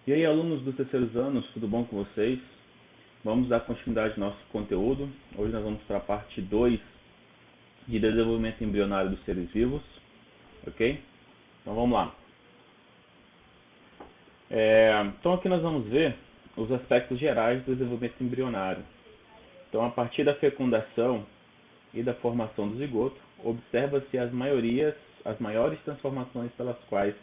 E aí, alunos dos terceiros anos, tudo bom com vocês? Vamos dar continuidade ao nosso conteúdo. Hoje nós vamos para a parte 2 de desenvolvimento embrionário dos seres vivos, ok? Então vamos lá. Então aqui nós vamos ver os aspectos gerais do desenvolvimento embrionário. Então, a partir da fecundação e da formação do zigoto, observa-se as maiores transformações pelas quais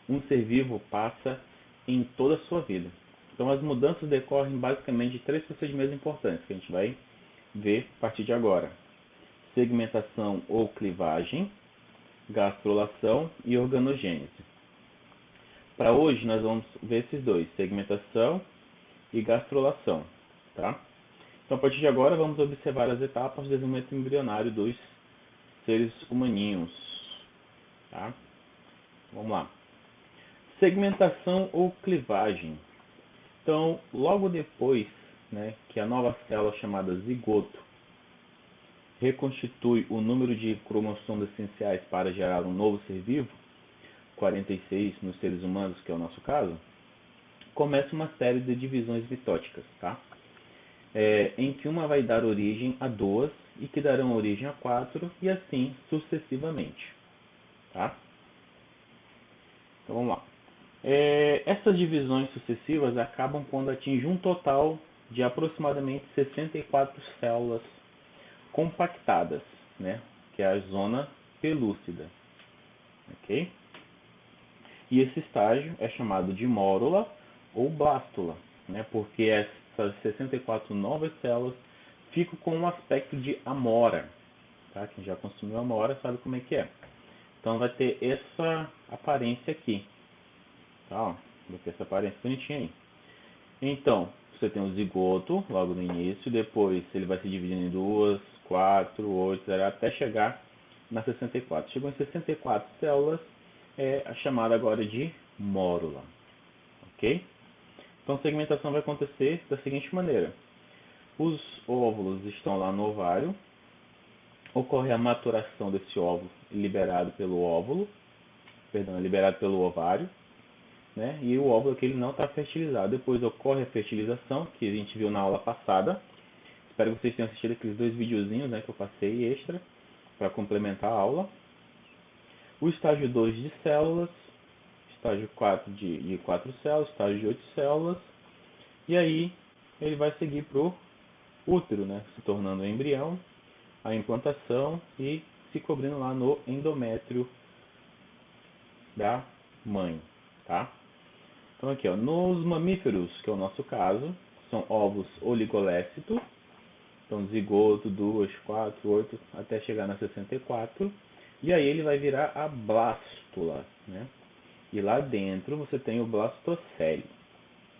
um ser vivo passa em toda a sua vida. Então, as mudanças decorrem basicamente de 3 procedimentos importantes que a gente vai ver a partir de agora: segmentação ou clivagem, gastrulação e organogênese. Para hoje, nós vamos ver esses dois: segmentação e gastrulação, tá? Então, a partir de agora, vamos observar as etapas do desenvolvimento embrionário dos seres humaninhos, tá? Vamos lá. Segmentação ou clivagem. Então, logo depois, que a nova célula chamada zigoto reconstitui o número de cromossomos essenciais para gerar um novo ser vivo, 46 nos seres humanos, que é o nosso caso, começa uma série de divisões mitóticas, tá? Em que uma vai dar origem a 2 e que darão origem a 4 e assim sucessivamente, tá? Então vamos lá. Essas divisões sucessivas acabam quando atinge um total de aproximadamente 64 células compactadas, que é a zona pelúcida, ok? E esse estágio é chamado de mórula ou blástula, porque essas 64 novas células ficam com um aspecto de amora, tá? Quem já consumiu amora sabe como é que é. Então vai ter essa aparência aqui, tá? Vai ter essa aparência bonitinha aí. Então, você tem o zigoto logo no início, depois ele vai se dividindo em 2, 4, 8, até chegar na 64. Chegou em 64 células, é chamada agora de mórula, ok? Então, a segmentação vai acontecer da seguinte maneira: os óvulos estão lá no ovário, ocorre a maturação desse óvulo liberado pelo ovário, e o óvulo aqui ele não está fertilizado. Depois ocorre a fertilização, que a gente viu na aula passada. Espero que vocês tenham assistido aqueles 2 videozinhos que eu passei extra para complementar a aula. O estágio 2 de células, estágio 4 de 4 células, estágio de 8 células, e aí ele vai seguir para o útero, se tornando um embrião, a implantação e se cobrindo lá no endométrio da mãe, tá? Então aqui, nos mamíferos, que é o nosso caso, são ovos oligolécitos, então zigoto, 2, 4, 8, até chegar na 64, e aí ele vai virar a blástula, E lá dentro você tem o blastocélio,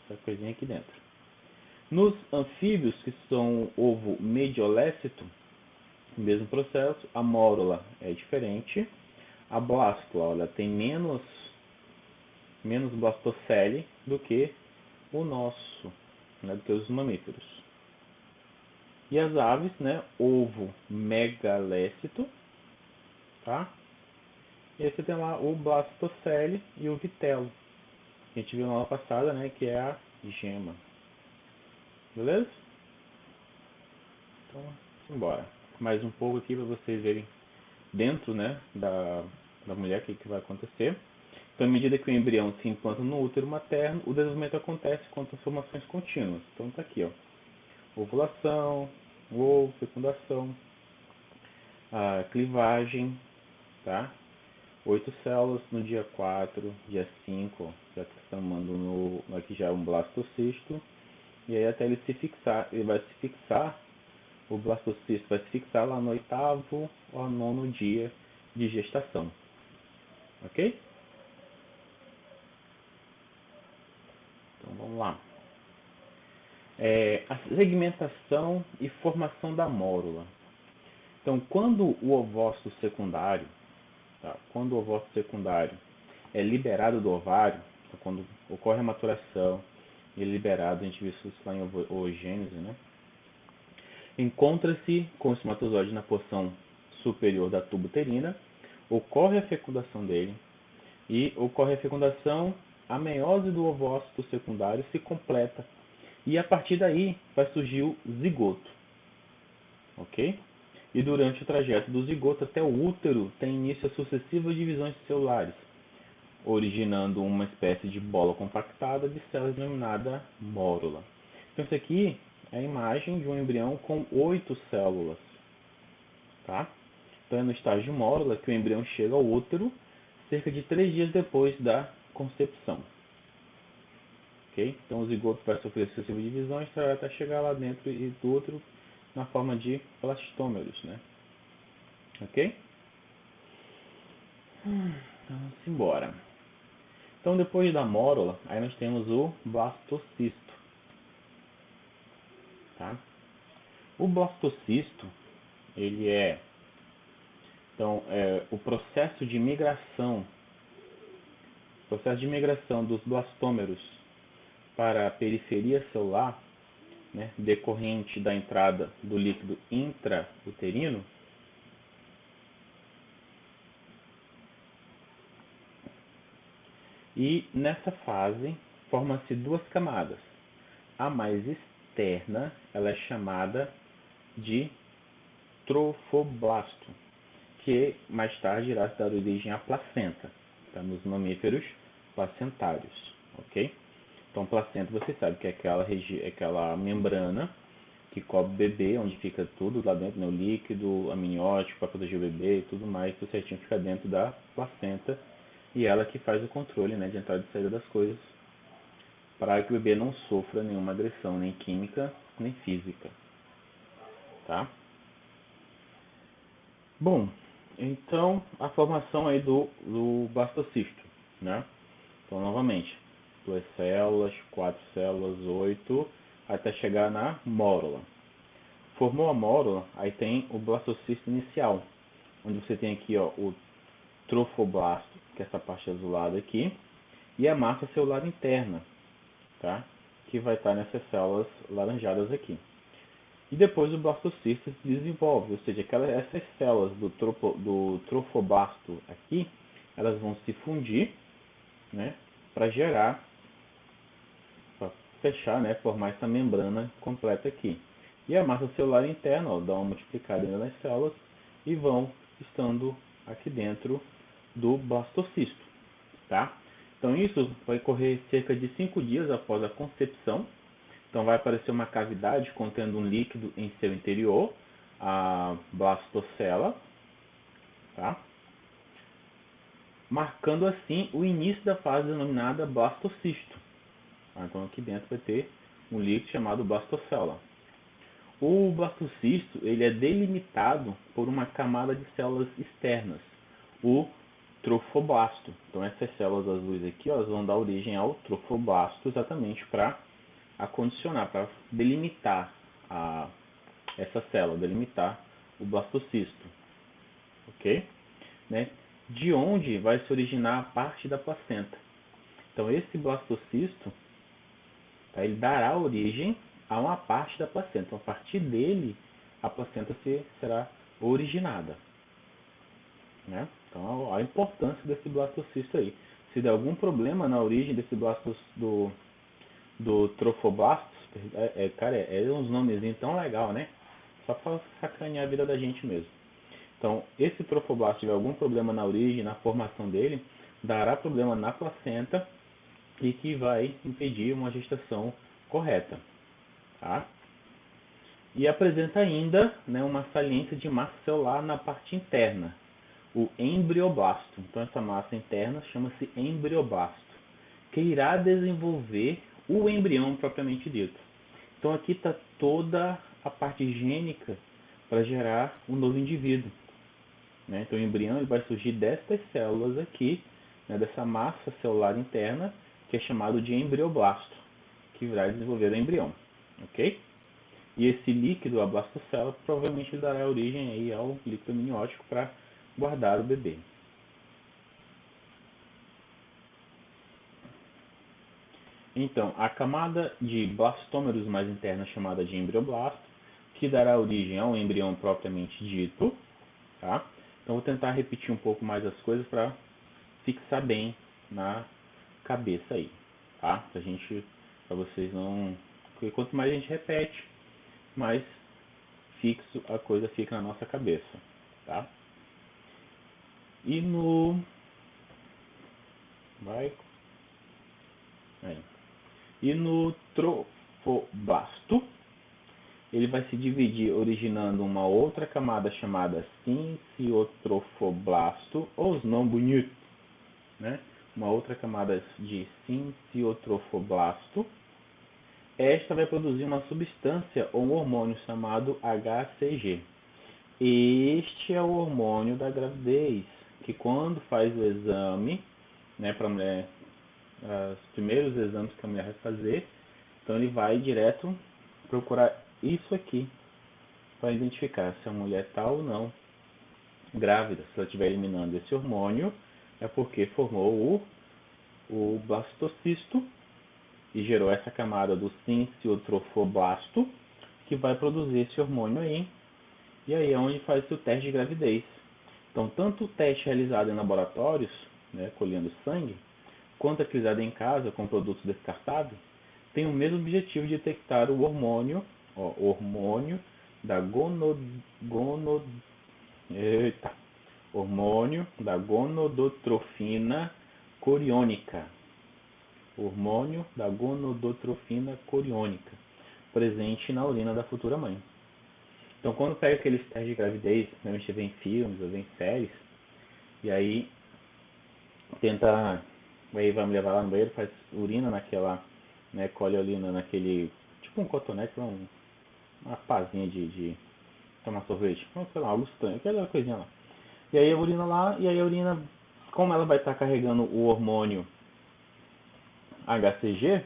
essa coisinha aqui dentro. Nos anfíbios, que são ovo mediolécito, mesmo processo, a mórula é diferente. A blástula, ela tem menos blastocele do que o nosso, do que os mamíferos. E as aves, ovo megalécito, tá? E aí você tem lá o blastocele e o vitelo, que a gente viu na aula passada, que é a gema. Beleza? Então, embora. Mais um pouco aqui para vocês verem dentro, da mulher o que vai acontecer. Então, à medida que o embrião se implanta no útero materno, o desenvolvimento acontece com transformações contínuas. Então, está aqui, ovulação, ovo, fecundação, a clivagem, tá? 8 células no dia 4, dia 5, já transformando aqui já um blastocisto, e aí até ele se fixar, o blastocisto vai se fixar lá no 8º ou 9º dia de gestação, ok? Então vamos lá. A segmentação e formação da mórula. Então, quando o ovócito secundário, é liberado do ovário, então, quando ocorre a maturação e é liberado, a gente viu isso lá em oogênese, encontra-se com o espermatozoide na porção superior da tuba uterina, ocorre a fecundação dele, e ocorre a fecundação a meiose do ovócito secundário se completa e a partir daí vai surgir o zigoto, ok? E durante o trajeto do zigoto até o útero tem início as sucessivas divisões celulares, originando uma espécie de bola compactada de células denominada mórula. Então isso aqui é a imagem de um embrião com 8 células, tá? Então é no estágio de mórula que o embrião chega ao útero cerca de 3 dias depois da concepção. Okay? Então o zigoto vai sofrer sucessivas divisões até chegar lá dentro e do útero na forma de blastômeros, né? Ok? Vamos embora. Então depois da mórula, aí nós temos o blastocisto. Tá? O blastocisto, ele é, então, o processo de migração dos blastômeros para a periferia celular, né, decorrente da entrada do líquido intrauterino, e nessa fase formam-se duas camadas. A mais externa, ela é chamada de trofoblasto, que mais tarde irá dar origem à placenta, tá? Nos mamíferos placentários, ok? Então, placenta, você sabe que é aquela membrana que cobre o bebê, onde fica tudo lá dentro, né? O líquido, amniótico para proteger o bebê e tudo mais, tudo certinho fica dentro da placenta, e ela que faz o controle, né, de entrada e saída das coisas, para que o bebê não sofra nenhuma agressão, nem química, nem física, tá? Bom, então a formação aí do blastocisto, né? Então, novamente, 2 células, 4 células, 8, até chegar na mórula. Formou a mórula, aí tem o blastocisto inicial, onde você tem aqui, ó, o trofoblasto, que é essa parte azulada aqui, e a massa celular interna, tá? Que vai estar nessas células laranjadas aqui. E depois o blastocisto se desenvolve, ou seja, essas células do trofoblasto aqui, elas vão se fundir, né, para fechar, né, formar essa membrana completa aqui. E a massa celular interna, ó, dá uma multiplicada nas células e vão estando aqui dentro do blastocisto, tá? Então isso vai ocorrer cerca de 5 dias após a concepção. Então vai aparecer uma cavidade contendo um líquido em seu interior, a blastocela, tá? Marcando assim o início da fase denominada blastocisto. Tá? Então aqui dentro vai ter um líquido chamado blastocela. O blastocisto ele é delimitado por uma camada de células externas, o trofoblasto. Então essas células azuis aqui, ó, elas vão dar origem ao trofoblasto exatamente para acondicionar, para delimitar essa célula, delimitar o blastocisto, ok? Né? De onde vai se originar a parte da placenta. Então esse blastocisto, tá, ele dará origem a uma parte da placenta. Então, a partir dele, a placenta será originada, né? Então a importância desse blastocisto aí. Se der algum problema na origem desse do trofoblastos, cara, uns nomezinhos tão legal, né? Só para sacanear a vida da gente mesmo. Então, esse trofoblasto tiver algum problema na origem, na formação dele, dará problema na placenta e que vai impedir uma gestação correta, tá? E apresenta ainda, né, uma saliência de massa celular na parte interna, o embrioblasto. Então, essa massa interna chama-se embrioblasto, que irá desenvolver o embrião propriamente dito. Então aqui está toda a parte gênica para gerar um novo indivíduo, né? Então o embrião ele vai surgir destas células aqui, né, dessa massa celular interna, que é chamado de embrioblasto, que irá desenvolver o embrião, ok? E esse líquido, a blastocela, provavelmente dará origem aí ao líquido amniótico para guardar o bebê. Então, a camada de blastômeros mais interna chamada de embrioblasto, que dará origem ao embrião propriamente dito, tá? Então, vou tentar repetir um pouco mais as coisas para fixar bem cabeça aí, tá? Pra vocês não... Porque quanto mais a gente repete, mais fixo a coisa fica na nossa cabeça, tá? E no... Vai... Aí. E no trofoblasto, ele vai se dividir originando uma outra camada chamada sinciotrofoblasto, ou os não bonitos, né? Uma outra camada de sinciotrofoblasto. Esta vai produzir uma substância ou um hormônio chamado HCG. Este é o hormônio da gravidez, que quando faz o exame, né, para a mulher, os primeiros exames que a mulher vai fazer, então ele vai direto procurar isso aqui para identificar se a mulher está ou não grávida. Se ela estiver eliminando esse hormônio, é porque formou o blastocisto e gerou essa camada do sinciotrofoblasto, que vai produzir esse hormônio aí, e aí é onde faz o teste de gravidez. Então, tanto o teste realizado em laboratórios, né, colhendo sangue, quanto aquele em casa com produtos descartáveis, tem o mesmo objetivo de detectar o hormônio, hormônio da hormônio da gonodotrofina coriônica. Hormônio da gonodotrofina coriônica, presente na urina da futura mãe. Então, quando pega aqueles testes de gravidez, normalmente vê em filmes ou vê em séries, e aí tenta, aí vai me levar lá no banheiro, faz urina naquela, né, colhe a urina naquele, tipo um cotonete, uma pazinha de tomar sorvete, sei lá, algo estranho, aquela coisinha lá. E aí a urina lá, e aí a urina, como ela vai estar carregando o hormônio HCG,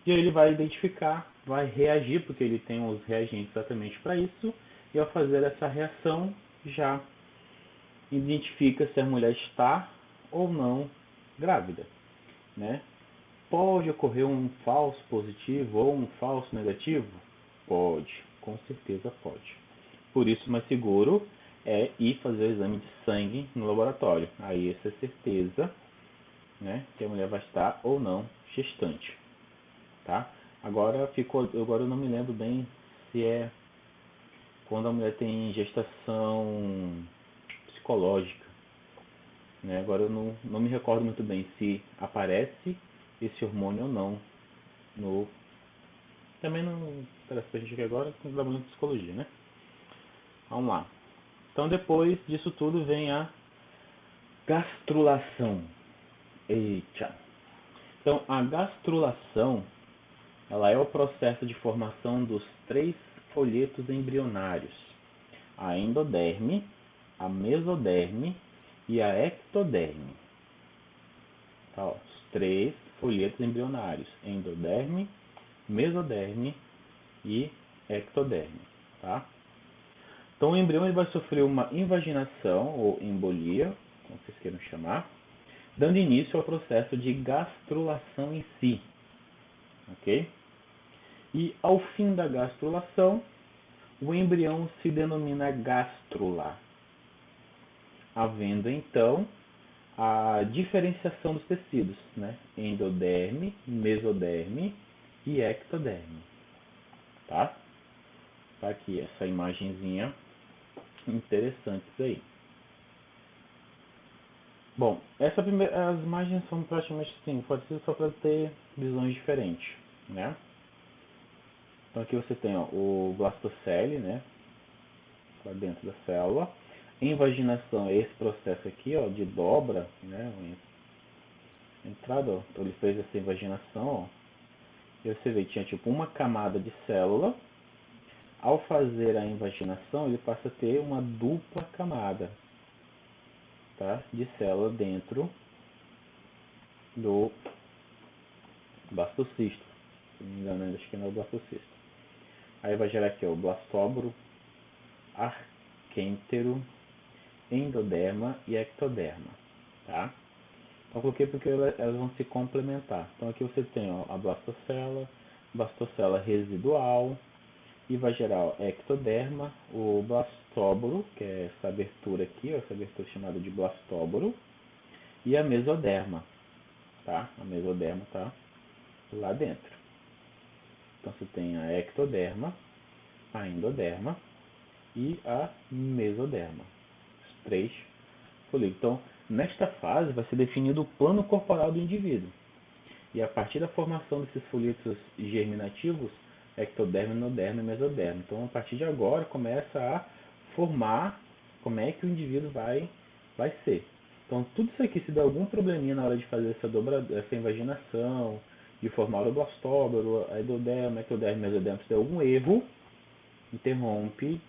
e aí ele vai identificar, vai reagir, porque ele tem os reagentes exatamente para isso, e ao fazer essa reação, já identifica se a mulher está ou não grávida, né? Pode ocorrer um falso positivo ou um falso negativo? Pode, com certeza pode. Por isso, mais seguro é ir fazer o exame de sangue no laboratório. Aí essa é certeza, né, que a mulher vai estar ou não gestante, tá? Agora eu não me lembro bem se é quando a mulher tem gestação psicológica, né? Agora eu não me recordo muito bem se aparece esse hormônio ou não no... Também não interessa pra gente aqui agora, porque trabalhando em psicologia, né? Vamos lá. Então depois disso tudo vem a gastrulação. Eita. Então a gastrulação, ela é o processo de formação dos 3 folhetos embrionários: a endoderme, a mesoderme e a ectoderme. Tá, ó, os 3 folhetos embrionários: endoderme, mesoderme e ectoderme, tá? Então o embrião ele vai sofrer uma invaginação ou embolia, como vocês queiram chamar, dando início ao processo de gastrulação em si, ok? E ao fim da gastrulação, o embrião se denomina gástrula, havendo então a diferenciação dos tecidos, né? Endoderme, mesoderme e ectoderme, tá? Tá aqui essa imagenzinha interessante aí. Bom, as imagens são praticamente assim, pode ser só para ter visões diferentes, né? Então aqui você tem, ó, o blastocele, né? Lá dentro da célula. Invaginação é esse processo aqui, ó, de dobra, né? Entrada, ó, então ele fez essa invaginação, ó. E você vê, tinha tipo uma camada de célula. Ao fazer a invaginação, ele passa a ter uma dupla camada, tá, de célula dentro do blastocisto. Se não me engano, acho que não é o blastocisto. Aí vai gerar aqui, ó, o blastóboro, arquêntero, endoderma e ectoderma, tá? Então coloquei porque elas vão se complementar. Então aqui você tem, ó, a blastocela residual, e vai gerar o ectoderma, o blastóboro, que é essa abertura aqui, ó, essa abertura chamada de blastóboro, e a mesoderma, tá? A mesoderma está lá dentro. Então você tem a ectoderma, a endoderma e a mesoderma. Os 3 folículos. Então, nesta fase vai ser definido o plano corporal do indivíduo. E a partir da formação desses folículos germinativos, ectoderma, endoderma e mesoderma. Então, a partir de agora, começa a formar como é que o indivíduo vai ser. Então, tudo isso aqui, se der algum probleminha na hora de fazer essa invaginação, de formar o blastóbaro, a endoderma, ectoderma e mesoderma, se der algum erro, interrompe,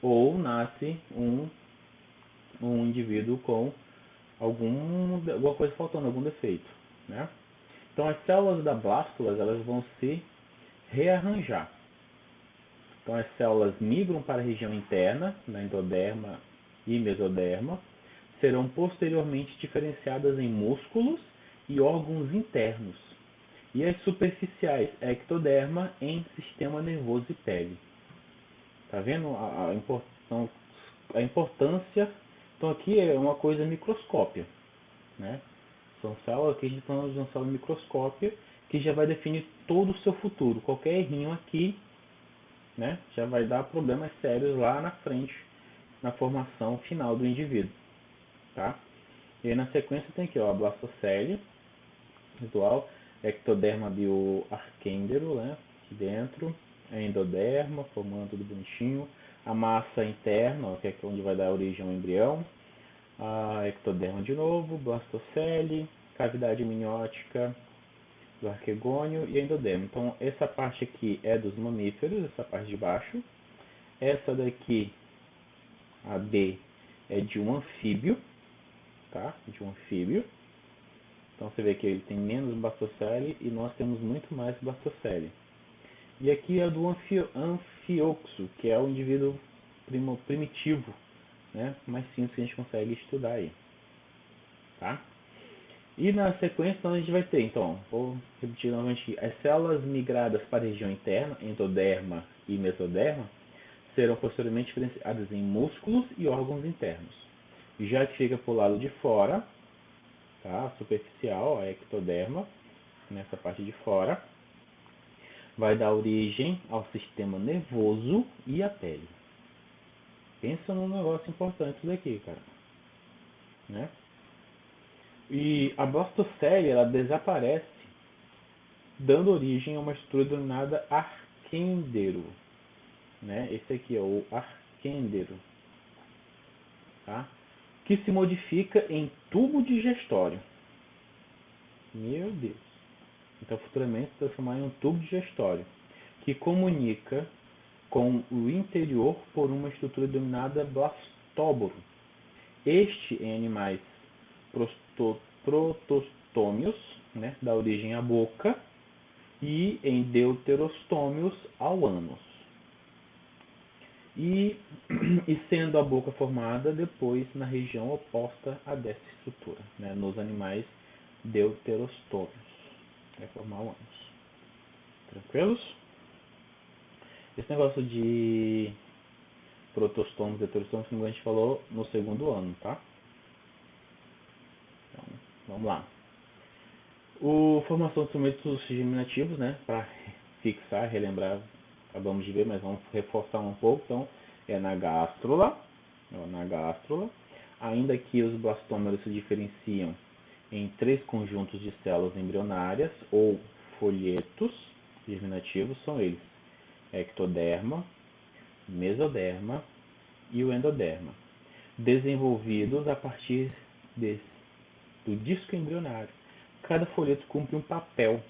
ou nasce um indivíduo com alguma coisa faltando, algum defeito, né? Então as células da blástula elas vão se rearranjar. Então as células migram para a região interna, na endoderma e mesoderma, serão posteriormente diferenciadas em músculos e órgãos internos, e as superficiais, ectoderma, em sistema nervoso e pele. Tá vendo a importância? Então aqui é uma coisa microscópia, né? São células, aqui a gente está falando de uma célula microscópia que já vai definir todo o seu futuro. Qualquer errinho aqui, né, já vai dar problemas sérios lá na frente, na formação final do indivíduo, tá? E aí na sequência tem aqui, ó, a blastocele, visual, ectoderma bioarquêndero, né, aqui dentro, a endoderma, formando tudo bonitinho, a massa interna, ó, que é onde vai dar origem ao embrião, a ectoderma de novo, blastocele, cavidade amniótica do arquegônio e endoderma. Então essa parte aqui é dos mamíferos, essa parte de baixo. Essa daqui, a B, é de um anfíbio, tá? De um anfíbio. Então você vê que ele tem menos blastocele e nós temos muito mais blastocele. E aqui é do anfioxo, que é o indivíduo primitivo, né? Mais simples que a gente consegue estudar aí, tá? E na sequência então, a gente vai ter, então, vou repetir novamente, as células migradas para a região interna, endoderma e mesoderma, serão posteriormente diferenciadas em músculos e órgãos internos. Já que fica para o lado de fora, tá? Superficial, a ectoderma, nessa parte de fora, vai dar origem ao sistema nervoso e à pele. Pensa num negócio importante isso daqui, cara, né? E a blastocele, ela desaparece, dando origem a uma estrutura denominada arquêndero, né? Esse aqui é o arquêndero, tá? Que se modifica em tubo digestório. Meu Deus. Então, futuramente, se transformar em um tubo digestório, que comunica com o interior por uma estrutura denominada blastóboro. Este, em animais protostômios, né, dá origem à boca, e em deuterostômios ao ânus. E sendo a boca formada depois na região oposta a dessa estrutura, né, nos animais deuterostômios, vai formar o ânus. Tranquilos? Esse negócio de protostômios e deuterostômios, como a gente falou, no segundo ano, tá? Então, vamos lá. Formação de instrumentos germinativos, né? Para fixar, relembrar, acabamos de ver, mas vamos reforçar um pouco. Então, é na gástrula, ainda que os blastômeros se diferenciam em 3 conjuntos de células embrionárias ou folhetos germinativos, são eles: ectoderma, mesoderma e o endoderma, desenvolvidos a partir do disco embrionário. Cada folheto cumpre um papel,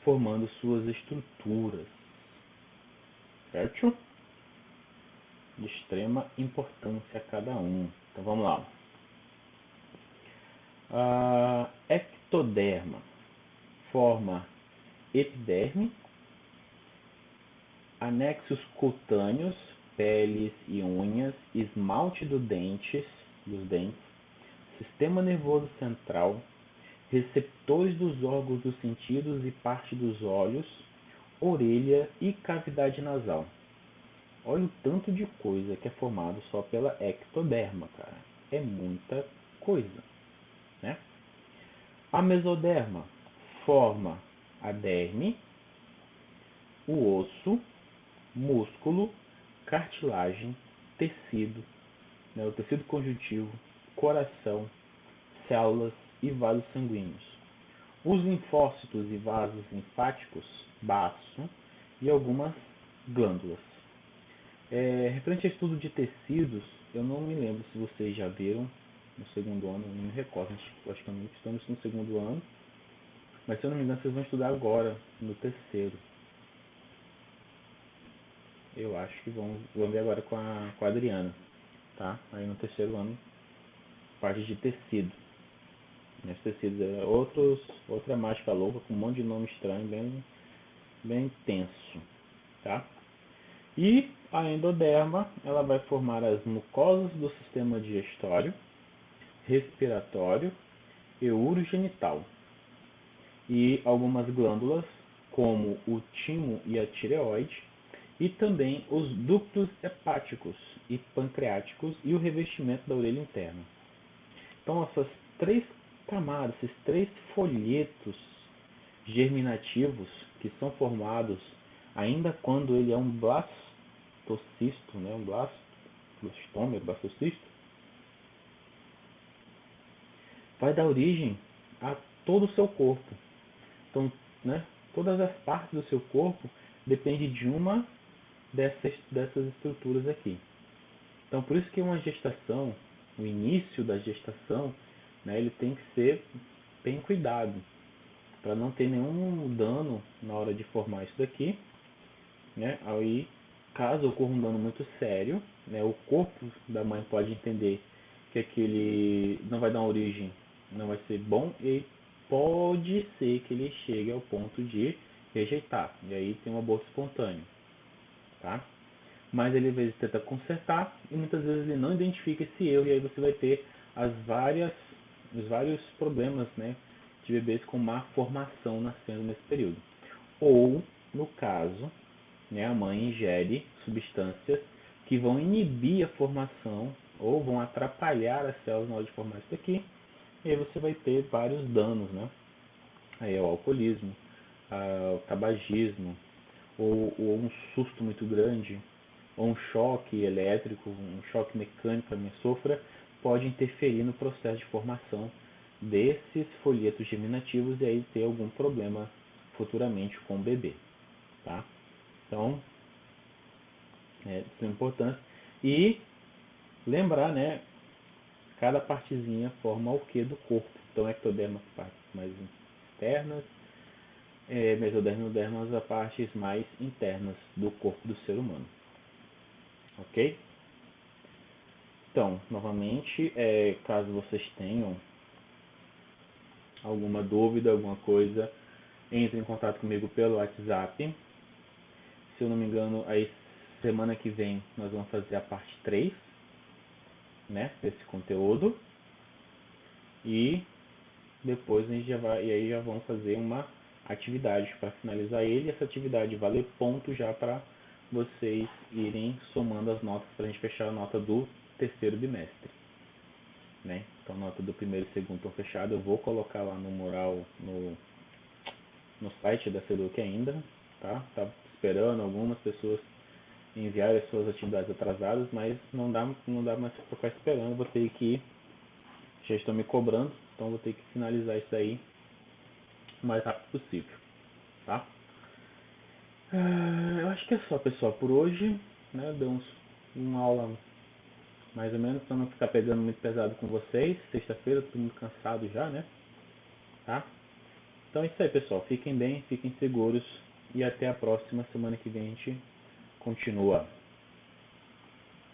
formando suas estruturas, certo? De extrema importância cada um. Então vamos lá. A ectoderma forma epiderme, anexos cutâneos, peles e unhas, esmalte dos dentes, sistema nervoso central, receptores dos órgãos dos sentidos e parte dos olhos, orelha e cavidade nasal. Olha o tanto de coisa que é formado só pela ectoderma, cara. É muita coisa, né? A mesoderma forma a derme, o osso, músculo, cartilagem, tecido, né, o tecido conjuntivo, coração, células e vasos sanguíneos. Os linfócitos e vasos linfáticos, baço e algumas glândulas. Referente ao estudo de tecidos, eu não me lembro se vocês já viram no segundo ano, não me recordo, acho que estamos no segundo ano, mas se eu não me engano vocês vão estudar agora, no terceiro. Eu acho que vão ver agora com a Adriana, tá? Aí no terceiro ano, parte de tecido. Os tecidos é outra mágica louca, com um monte de nome estranho, bem tenso, tá? E a endoderma, ela vai formar as mucosas do sistema digestório, respiratório e urogenital. E algumas glândulas, como o timo e a tireoide, e também os ductos hepáticos e pancreáticos e o revestimento da orelha interna. Então, essas três camadas, esses três folhetos germinativos que são formados ainda quando ele é um blastocisto, né, um blastocisto, vai dar origem a todo o seu corpo. Então, né, todas as partes do seu corpo dependem de uma dessas estruturas aqui. Então, por isso que uma gestação, o início da gestação, né, ele tem que ser bem cuidado, para não ter nenhum dano na hora de formar isso daqui, né? Aí, caso ocorra um dano muito sério, né, o corpo da mãe pode entender que aquele não vai dar origem, não vai ser bom, e pode ser que ele chegue ao ponto de rejeitar, e aí tem um aborto espontâneo, tá? Mas ele às vezes tenta consertar e muitas vezes ele não identifica esse erro, e aí você vai ter os vários problemas, né, de bebês com má formação nascendo nesse período. Ou, no caso, né, a mãe ingere substâncias que vão inibir a formação ou vão atrapalhar as células na hora de formar isso daqui, e aí você vai ter vários danos, né? Aí é o alcoolismo, o tabagismo, ou um susto muito grande, ou um choque elétrico, um choque mecânico que a mãe sofra, pode interferir no processo de formação desses folhetos germinativos e aí ter algum problema futuramente com o bebê, tá? Então, isso é importante. E lembrar, né, cada partezinha forma o que do corpo. Então, ectoderma, as partes mais externas, mesoderma e endoderma, as partes mais internas do corpo do ser humano. Ok? Então, novamente, caso vocês tenham alguma dúvida, alguma coisa, entre em contato comigo pelo WhatsApp. Se eu não me engano, aí semana que vem nós vamos fazer a parte 3, né, desse conteúdo. E depois a gente já vamos fazer uma atividade para finalizar ele. Essa atividade vale ponto já para vocês irem somando as notas para a gente fechar a nota do terceiro bimestre, né? Então, a nota do primeiro e segundo estão fechadas. Eu vou colocar lá no mural no site da Seduc ainda, tá? Tá esperando algumas pessoas enviarem as suas atividades atrasadas, mas não dá mais para ficar esperando. Vou ter que já estão me cobrando, então vou ter que finalizar isso aí o mais rápido possível, tá? Eu acho que é só, pessoal, por hoje, né? Deu uma aula mais ou menos, para não ficar pegando muito pesado com vocês. Sexta-feira, todo mundo cansado já, né? Tá? Então é isso aí, pessoal. Fiquem bem, fiquem seguros e até a próxima semana que vem a gente continua.